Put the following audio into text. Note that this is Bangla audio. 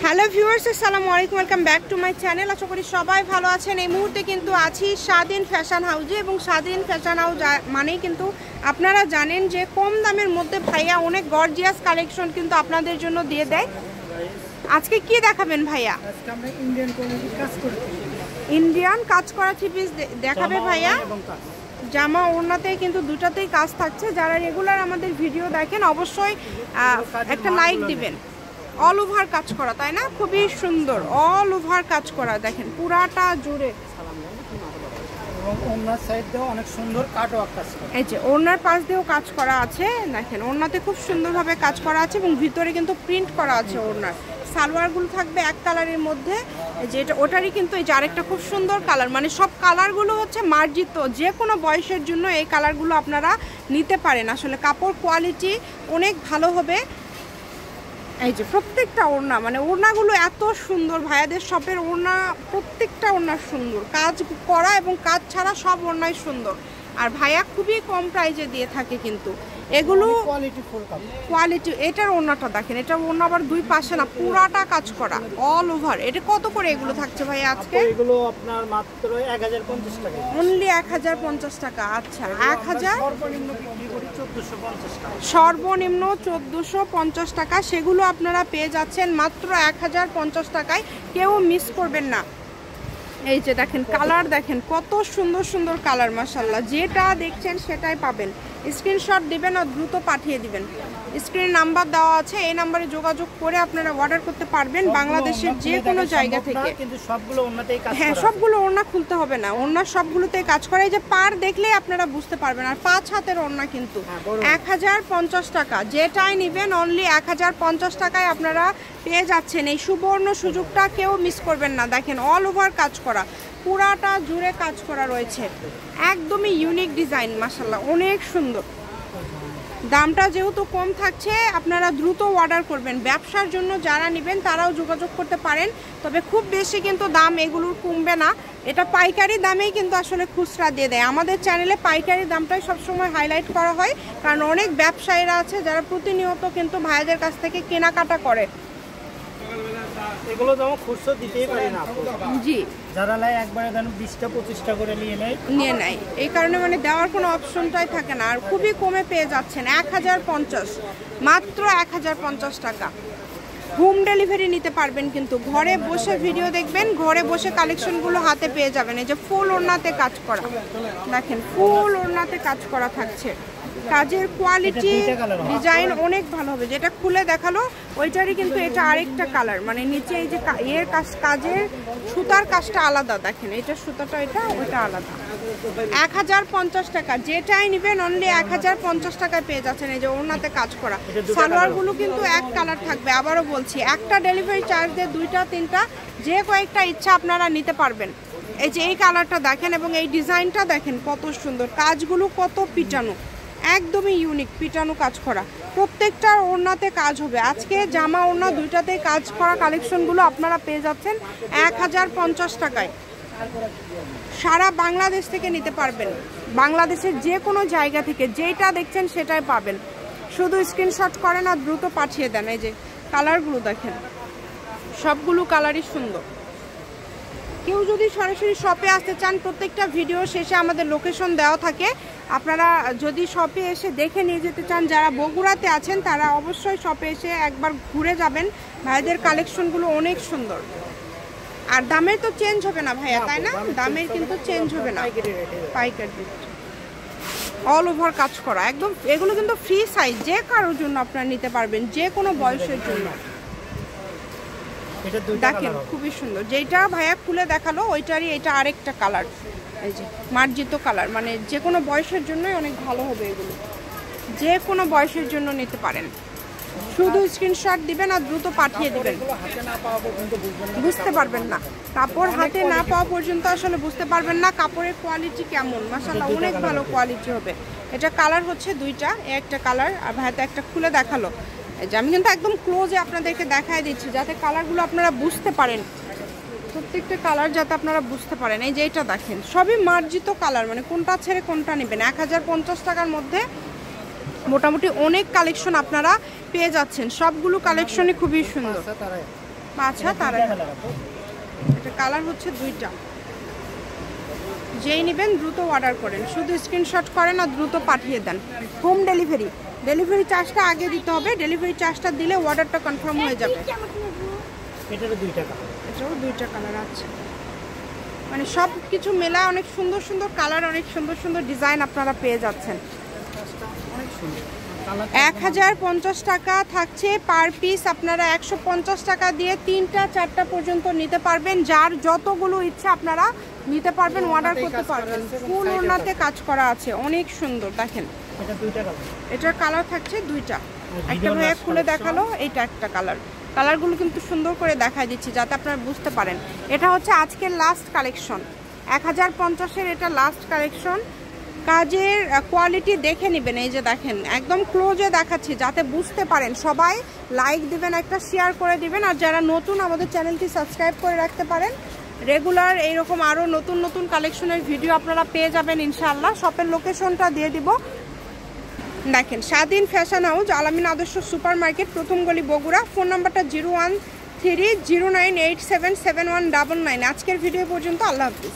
হ্যালো ভিউয়ার্স, আসসালামু আলাইকুম, welcome back to my channel. আশা করি সবাই ভালো আছেন। এই মুহূর্তে কিন্তু আছি স্বাধীন ফ্যাশন হাউসে, এবং স্বাধীন ফ্যাশন হাউস মানেই কিন্তু আপনারা জানেন যে কম দামের মধ্যে ভাইয়া অনেক গর্জিয়াস কালেকশন কিন্তু আপনাদের জন্য দিয়ে দেয়। আজকে কি দেখাবেন ভাইয়া? আজকে আমরা ইন্ডিয়ান কোয়ালিটির কাজ করছি। ইন্ডিয়ান কাজ করা থ্রি পিস দেখাবে ভাইয়া। জামা ওড়নাতেই কিন্তু দুটাতেই কাজ থাকছে। যারা রেগুলার আমাদের ভিডিও দেখেন অবশ্যই একটা লাইক দিবেন। অল ওভার কাজ করা, তাই না? খুবই সুন্দর, অল ওভার কাজ করা, দেখেন পুরাটা জুড়ে। এবং ওড়নার সাইড দিয়েও অনেক সুন্দর কাট ওয়ার্ক কাজ করা। এই যে ওড়নার পাশ দিয়েও কাজ করা আছে, দেখেন ওড়নাতে খুব সুন্দরভাবে কাজ করা আছে, এবং ভিতরে কিন্তু প্রিন্ট করা আছে। ওড়নার সালোয়ারগুলো থাকবে এক কালারের মধ্যে, যেটা ওটারই কিন্তু এই যে আরেকটা খুব সুন্দর কালার, মানে সব কালারগুলো হচ্ছে মার্জিত, যে কোনো বয়সের জন্য এই কালারগুলো আপনারা নিতে পারেন। আসলে কাপড় কোয়ালিটি অনেক ভালো হবে। এই যে প্রত্যেকটা ওড়না, মানে ওড়নাগুলো এত সুন্দর, ভাইয়াদের শপের ওড়না প্রত্যেকটা ওড়না সুন্দর, কাজ করা এবং কাজ ছাড়া সব ওড়নাই সুন্দর। আর ভাইয়া খুবই কম প্রাইসে দিয়ে থাকে কিন্তু এগুলো কোয়ালিটি। এটার ওড়নাটা দেখেন, এটা ওড়না আবার দুই পাশে না, পুরাটা কাজ করা অল ওভার। এটা কত করে এগুলো থাকছে ভাইয়া আজকে? এগুলো আপনার মাত্র 1050 টাকা, অনলি 1050 টাকা। আচ্ছা, 1000 সর্বনিম্ন বিক্রি করি 1450 টাকা, সর্বনিম্ন 1450 টাকা। সেগুলো আপনারা পেয়ে যাচ্ছেন মাত্র 1050 টাকায়। কেউ মিস করবেন না। এই যে দেখেন কালার, দেখেন কত সুন্দর সুন্দর কালার, মাশাআল্লাহ। যেটা দেখছেন সেটাই পাবেন। স্ক্রিনশট দিবেন আর দ্রুত পাঠিয়ে দিবেন। স্ক্রিন নাম্বার দেওয়া আছে, এই নাম্বারে যোগাযোগ করে আপনারা অর্ডার করতে পারবেন বাংলাদেশের যে কোনো জায়গা থেকে। কিন্তু সবগুলো ওড়নাতেই কাজ করা। হ্যাঁ, সবগুলো ওড়না খুলতে হবে না, ওড়না সবগুলোতেই কাজ করে। এই যে পার দেখলেই আপনারা বুঝতে পারবেন। আর 5 হাতের ওড়না কিন্তু 1050 টাকা। যেটাই নেবেন অনলি 1050 টাকায় আপনারা পেয়ে যাচ্ছেন। এই সুবর্ণ সুযোগটা কেউ মিস করবেন না। দেখেন অল ওভার কাজ করা, পুরাটা জুড়ে কাজ করা রয়েছে, একদমই ইউনিক ডিজাইন, মাশাআল্লাহ অনেক সুন্দর। দামটা যেহেতু কম থাকছে, আপনারা দ্রুত অর্ডার করবেন। ব্যবসার জন্য যারা নেবেন তারাও যোগাযোগ করতে পারেন, তবে খুব বেশি কিন্তু দাম এগুলোর কমবে না। এটা পাইকারি দামেই কিন্তু আসলে খুচরা দিয়ে দেয়। আমাদের চ্যানেলে পাইকারি দামটাই সবসময় হাইলাইট করা হয়, কারণ অনেক ব্যবসায়ীরা আছে যারা প্রতিনিয়ত কিন্তু ভাইদের কাছ থেকে কেনাকাটা করে। এগুলো যেমন খুচরো দিতেই পারি না জি, যারা লাই একবারে দেন 20টা 25টা করে নিয়ে নেয়। এই কারণে মানে দেওয়ার কোনো অপশনটাই থাকে না। আর খুবই কমে পেয়ে যাচ্ছেন 1050, মাত্র 1050 টাকা। হোম ডেলিভারি নিতে পারবেন, কিন্তু ঘরে বসে ভিডিও দেখবেন, ঘরে বসে কালেকশনগুলো হাতে পেয়ে যাবেন। এই যে ফুল ওড়নাতে কাজ করা, দেখেন ফুল ওড়নাতে কাজ করা থাকছে। কাজের কোয়ালিটি ডিজাইন অনেক ভালো হবে। যেটা খুলে দেখালো ওইটারই কিন্তু এটা আরেকটা কালার, মানে নিচে এই যে এর কাজের সুতার কাজটা আলাদা, দেখেন এটা সুতাটা, এটা ওইটা আলাদা। 1050 টাকা। যেটাই নেবেন অনলি 1050 টাকায় পেয়ে যাচ্ছেন। এই যে ওড়নাতে কাজ করা, সালোয়ারগুলো কিন্তু এক কালার থাকবে। আবারও বলছি, একটা ডেলিভারি চার্জ দিয়ে 2টা 3টা যে কয়েকটা ইচ্ছা আপনারা নিতে পারবেন। এই যে এই কালারটা দেখেন, এবং এই ডিজাইনটা দেখেন কত সুন্দর, কাজগুলো কত পিটানো, একদমই ইউনিক পিটানো কাজ করা। প্রত্যেকটা ওড়নাতে কাজ হবে। আজকে জামা ওড়না দুইটাতে কাজ করা কালেকশনগুলো আপনারা পেয়ে যাচ্ছেন 1050 টাকায়। সারা বাংলাদেশ থেকে নিতে পারবেন, বাংলাদেশের যে কোনো জায়গা থেকে যেটা দেখছেন সেটাই পাবেন। শুধু স্ক্রিনশট করেন আর দ্রুত পাঠিয়ে দেন। এই যে কালারগুলো দেখেন, সবগুলো কালারই সুন্দর। কেউ যদি সরাসরি শপে আসতে চান, প্রত্যেকটা ভিডিও শেষে আমাদের লোকেশন দেওয়া থাকে, আপনারা যদি শপে এসে দেখে নিয়ে যেতে চান। যারা বগুড়াতে আছেন তারা অবশ্যই শপে এসে একবার ঘুরে যাবেন। ভাইদের কালেকশনগুলো অনেক সুন্দর। আর দামের তো চেঞ্জ হবে না ভাইয়া, তাই না? দামের কিন্তু চেঞ্জ হবে না, পাইকারি রেট। অল ওভার কাজ করা একদম। এগুলো কিন্তু ফ্রি সাইজ, যে কারোর জন্য আপনারা নিতে পারবেন, যে কোনো বয়সের জন্য। দেখেন খুবই সুন্দর। যেটা ভাইয়া খুলে দেখালো ওইটারই এটা আরেকটা কালার, এই যে মার্জিত কালার, মানে যে কোনো বয়সের জন্যই অনেক ভালো হবে। এগুলো যে কোনো বয়সের জন্য নিতে পারেন। শুধু স্ক্রিনশট দিবেন আর দ্রুত পাঠিয়ে দিবেন। বুঝতে পারবেন না, কাপড় হাতে না পাওয়া পর্যন্ত আসলে বুঝতে পারবেন না কাপড়ের কোয়ালিটি কেমন। মাশাআল্লাহ অনেক ভালো কোয়ালিটি হবে। এটা কালার হচ্ছে দুইটা, একটা কালার, আর ভাইয়া একটা খুলে দেখালো। এই যে আমি কিন্তু একদম ক্লোজে আপনাদেরকে দেখাই দিচ্ছি, যাতে কালারগুলো আপনারা বুঝতে পারেন, প্রত্যেকটা কালার যাতে আপনারা বুঝতে পারেন। এই যে এটা দেখেন, সবই মার্জিত কালার, মানে কোনটা ছেড়ে কোনটা নেবেন। 1050 টাকার মধ্যে মোটামুটি অনেক কালেকশন আপনারা পেয়ে যাচ্ছেন। সবগুলো কালেকশনই খুবই সুন্দর। আচ্ছা তারা এটা কালার হচ্ছে দুইটা। যেই নেবেন দ্রুত অর্ডার করেন, শুধু স্ক্রিনশট করেন আর দ্রুত পাঠিয়ে দেন। হোম ডেলিভারি চার্জটা আগে দিতে হবে, ডেলিভারি চার্জটা দিলে অর্ডারটা কনফার্ম হয়ে যাবে। এটারও 2টা কালার, এটাও 2টা কালার আছে, মানে সব কিছু মেলা অনেক সুন্দর সুন্দর কালার, অনেক সুন্দর সুন্দর ডিজাইন আপনারা পেয়ে যাচ্ছেন। অনেক সুন্দর। 1050 টাকা থাকছে পার পিস। আপনারা 150 টাকা দিয়ে 3টা 4টা পর্যন্ত নিতে পারবেন, যার যতগুলো ইচ্ছা আপনারা নিতে পারবেন, অর্ডার করতে পারবেন। ফুল ওড়নাতে কাজ করা আছে, অনেক সুন্দর। দেখেন এটা 2টা কালার, এটার কালার থাকছে 2টা। একটা ভাইয়া খুলে দেখালো, এইটা একটা কালার। কালারগুলো কিন্তু সুন্দর করে দেখাই দিচ্ছি যাতে আপনারা বুঝতে পারেন। এটা হচ্ছে আজকের লাস্ট কালেকশন, 1050-এর এটা লাস্ট কালেকশন। কাজের কোয়ালিটি দেখে নেবেন, এই যে দেখেন একদম ক্লোজে দেখাচ্ছি যাতে বুঝতে পারেন। সবাই লাইক দিবেন, একটা শেয়ার করে দিবেন, আর যারা নতুন আমাদের চ্যানেলটি সাবস্ক্রাইব করে রাখতে পারেন। রেগুলার এইরকম আরও নতুন নতুন কালেকশনের ভিডিও আপনারা পেয়ে যাবেন ইনশাআল্লাহ। শপের লোকেশনটা দিয়ে দিব, দেখেন স্বাধীন ফ্যাশন হাউস, আলামিন আদর্শ সুপার মার্কেট, প্রথম গলি, বগুড়া। ফোন নাম্বারটা 01309877199। আজকের ভিডিও পর্যন্ত, আল্লাহ হাফিজ।